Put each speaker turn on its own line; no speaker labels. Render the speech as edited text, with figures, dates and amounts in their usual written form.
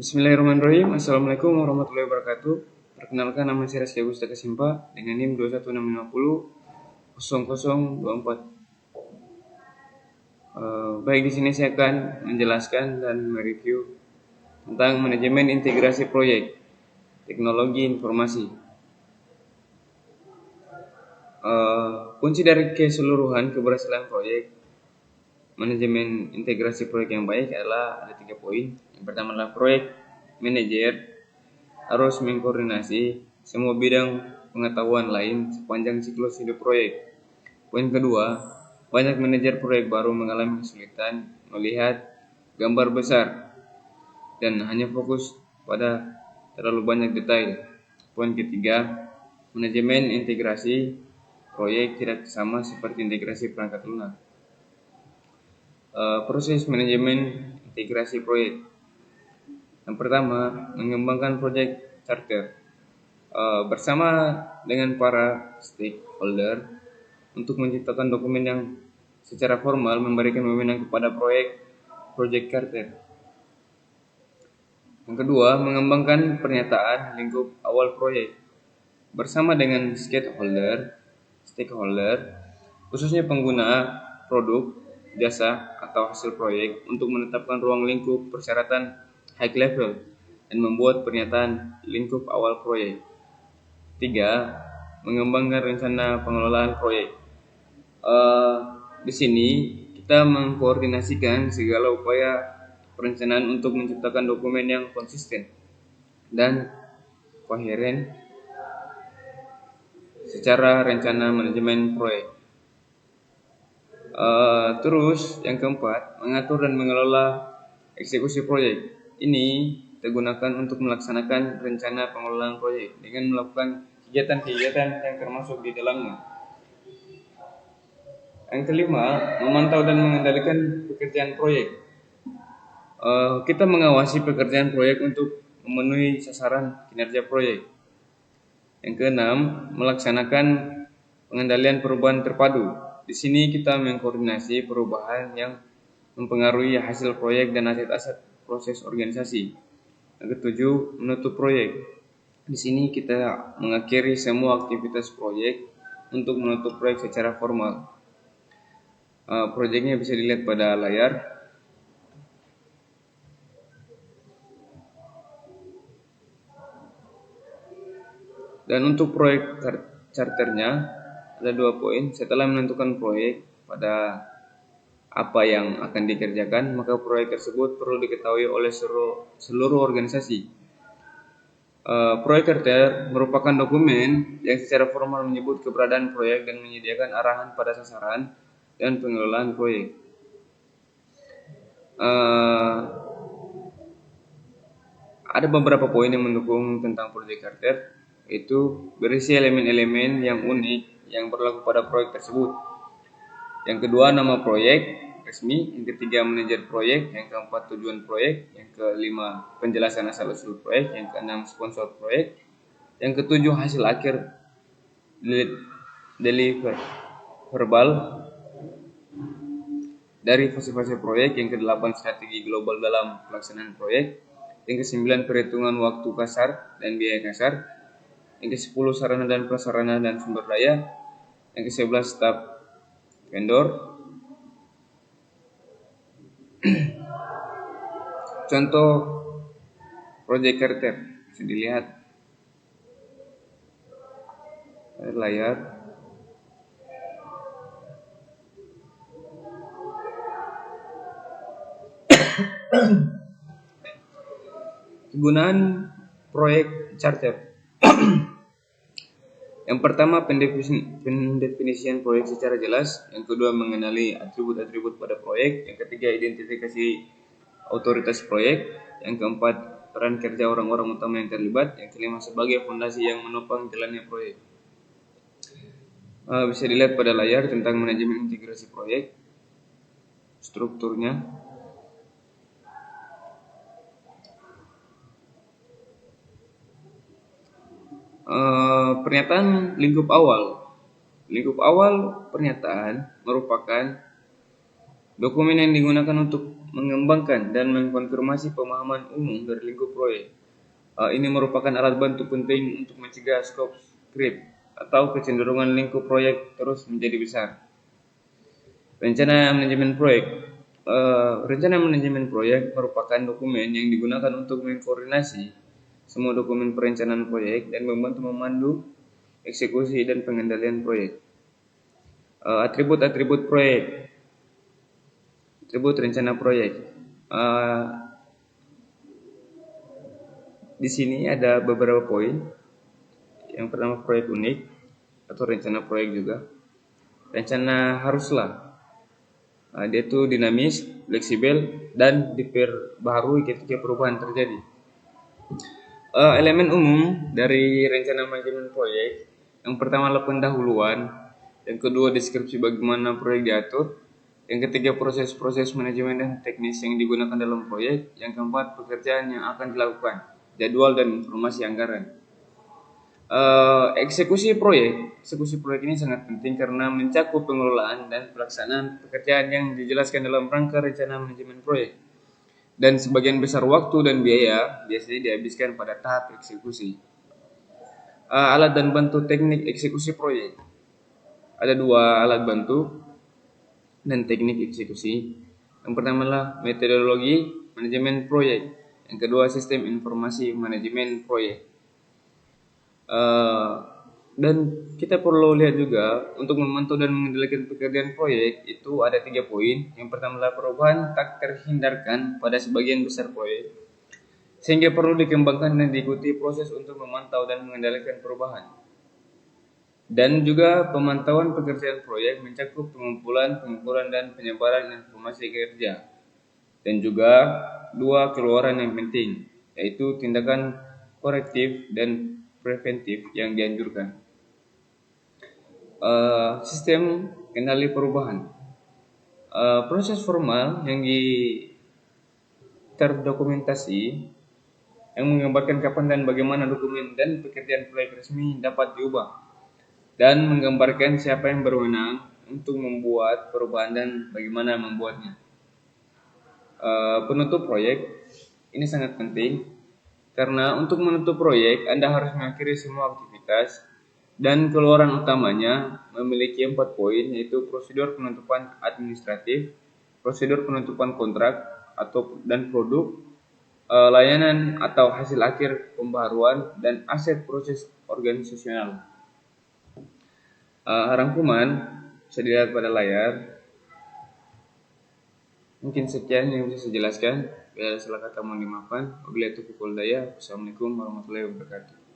Bismillahirrahmanirrahim. Assalamualaikum warahmatullahi wabarakatuh. Perkenalkan, nama saya Rizky Agusta Kasimpa dengan NIM 21650 0024. Baik, di sini saya akan menjelaskan dan mereview tentang manajemen integrasi proyek teknologi informasi. Kunci dari keseluruhan keberhasilan proyek manajemen integrasi proyek yang baik adalah ada 3 poin. Yang pertama adalah proyek manajer harus mengkoordinasi semua bidang pengetahuan lain sepanjang siklus hidup proyek. Poin kedua, banyak manajer proyek baru mengalami kesulitan melihat gambar besar dan hanya fokus pada terlalu banyak detail. Poin ketiga, manajemen integrasi proyek tidak sama seperti integrasi perangkat lunak. Proses manajemen integrasi proyek. Yang pertama, mengembangkan proyek charter bersama dengan para stakeholder untuk menciptakan dokumen yang secara formal memberikan wewenang kepada proyek charter. Yang kedua, mengembangkan pernyataan lingkup awal proyek bersama dengan stakeholder, khususnya pengguna produk, jasa, atau hasil proyek untuk menetapkan ruang lingkup persyaratan high level dan membuat pernyataan lingkup awal proyek. 3. Mengembangkan rencana pengelolaan proyek. Di sini kita mengkoordinasikan segala upaya perencanaan untuk menciptakan dokumen yang konsisten dan koheren secara rencana manajemen proyek. Terus yang keempat, mengatur dan mengelola eksekusi proyek. Ini digunakan untuk melaksanakan rencana pengelolaan proyek dengan melakukan kegiatan-kegiatan yang termasuk di dalamnya. Yang kelima, memantau dan mengendalikan pekerjaan proyek. Kita mengawasi pekerjaan proyek untuk memenuhi sasaran kinerja proyek. Yang keenam, melaksanakan pengendalian perubahan terpadu. Di sini kita mengkoordinasi perubahan yang mempengaruhi hasil proyek dan aset-aset proses organisasi. Yang ketujuh, menutup proyek. Di sini kita mengakhiri semua aktivitas proyek untuk menutup proyek secara formal. Proyeknya bisa dilihat pada layar. Dan untuk proyek charternya ada 2 poin. Setelah menentukan proyek pada apa yang akan dikerjakan, maka proyek tersebut perlu diketahui oleh seluruh organisasi. Proyek charter merupakan dokumen yang secara formal menyebut keberadaan proyek dan menyediakan arahan pada sasaran dan pengelolaan proyek. Ada beberapa poin yang mendukung tentang proyek charter, yaitu berisi elemen-elemen yang unik yang berlaku pada proyek tersebut. Yang kedua, nama proyek resmi. Yang ketiga, manajer proyek. Yang keempat, tujuan proyek. Yang kelima, penjelasan asal-usul proyek. Yang keenam, sponsor proyek. Yang ketujuh, hasil akhir deliverable dari fase-fase proyek. Yang kedelapan, strategi global dalam pelaksanaan proyek. Yang kesembilan, perhitungan waktu kasar dan biaya kasar. Yang ke-10, sarana dan prasarana dan sumber daya. Yang ke-11, staf vendor. Contoh proyek charter bisa dilihat pada layar. Kegunaan proyek charter. Yang pertama, pendefinisian proyek secara jelas. Yang kedua, mengenali atribut-atribut pada proyek. Yang ketiga, identifikasi otoritas proyek. Yang keempat, peran kerja orang-orang utama yang terlibat. Yang kelima, sebagai fondasi yang menopang jalannya proyek. Bisa dilihat pada layar tentang manajemen integrasi proyek, strukturnya. Pernyataan lingkup awal. Lingkup awal pernyataan merupakan dokumen yang digunakan untuk mengembangkan dan mengkonfirmasi pemahaman umum dari lingkup proyek. Ini merupakan alat bantu penting untuk mencegah skop creep atau kecenderungan lingkup proyek terus menjadi besar. Rencana manajemen proyek. Rencana manajemen proyek merupakan dokumen yang digunakan untuk mengkoordinasi semua dokumen perencanaan proyek dan membantu memandu eksekusi dan pengendalian proyek. Atribut-atribut proyek. Atribut rencana proyek. Di sini ada beberapa poin. Yang pertama, proyek unik atau rencana proyek juga. Rencana haruslah. Dia itu dinamis, fleksibel, dan diperbaharui ketika perubahan terjadi. Elemen umum dari rencana manajemen proyek. Yang pertama adalah pendahuluan. Yang kedua, deskripsi bagaimana proyek diatur. Yang ketiga, proses-proses manajemen dan teknis yang digunakan dalam proyek. Yang keempat, pekerjaan yang akan dilakukan, jadwal dan informasi anggaran. Eksekusi proyek ini sangat penting karena mencakup pengelolaan dan pelaksanaan pekerjaan yang dijelaskan dalam rangka rencana manajemen proyek. Dan sebagian besar waktu dan biaya biasanya dihabiskan pada tahap eksekusi. Alat dan bantu teknik eksekusi proyek. Ada 2 alat bantu dan teknik eksekusi. Yang pertama adalah metodologi manajemen proyek. Yang kedua, sistem informasi manajemen proyek. Dan kita perlu lihat juga untuk memantau dan mengendalikan pekerjaan proyek itu ada 3 poin. Yang pertama adalah perubahan tak terhindarkan pada sebagian besar proyek, sehingga perlu dikembangkan dan diikuti proses untuk memantau dan mengendalikan perubahan. Dan juga pemantauan pekerjaan proyek mencakup pengumpulan dan penyebaran informasi kerja. Dan juga 2 keluaran yang penting, yaitu tindakan korektif dan preventif yang dianjurkan. Sistem kendali perubahan. Proses formal yang terdokumentasi yang menggambarkan kapan dan bagaimana dokumen dan pekerjaan proyek resmi dapat diubah, dan menggambarkan siapa yang berwenang untuk membuat perubahan dan bagaimana membuatnya. Penutup proyek ini sangat penting karena untuk menutup proyek Anda harus mengakhiri semua aktivitas, dan keluaran utamanya memiliki 4 poin, yaitu prosedur penutupan administratif, prosedur penutupan kontrak dan produk, layanan atau hasil akhir pembaharuan, dan aset proses organisasional. Rangkuman bisa dilihat pada layar. Mungkin sekian yang bisa saya jelaskan. Bila salah kata mohon dimaafkan. Wabillahi taufiq wal hidayah. Wassalamualaikum warahmatullahi wabarakatuh.